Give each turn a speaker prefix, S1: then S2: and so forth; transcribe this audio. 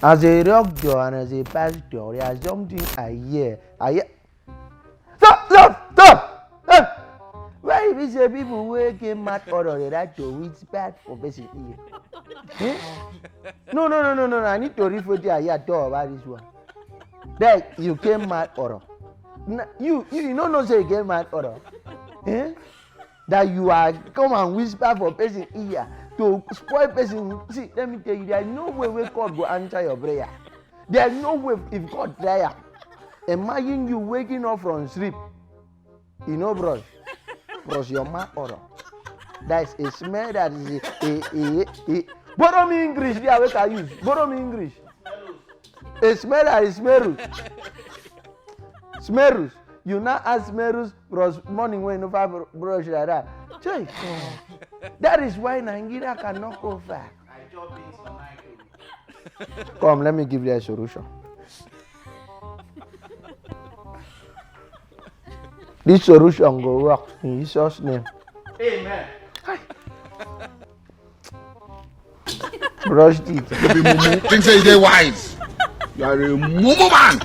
S1: As a rock girl and as a pastor, there is something I hear. Stop! Why we say people who get mad or they like to whisper for basic ear? No. I need to refer to you talk about this one. That you came mad or you don't know say you came mad or that you are come and whisper for person ear to spoil person. See, let me tell you, there is no way God will answer your prayer. There is no way if God prayer. Imagine you waking up from sleep, brush your mouth or that is a smell that is a borrow me English there we can use. Borrow me English. A smell that is smerus. You now ask smerus brush morning when you never brush like that. Chey, that is why Nigeria cannot go far. Come, let me give you a solution. This solution will work in Jesus' name.
S2: Amen.
S1: Brush teeth.
S3: Think say they wise. You are a mumu man.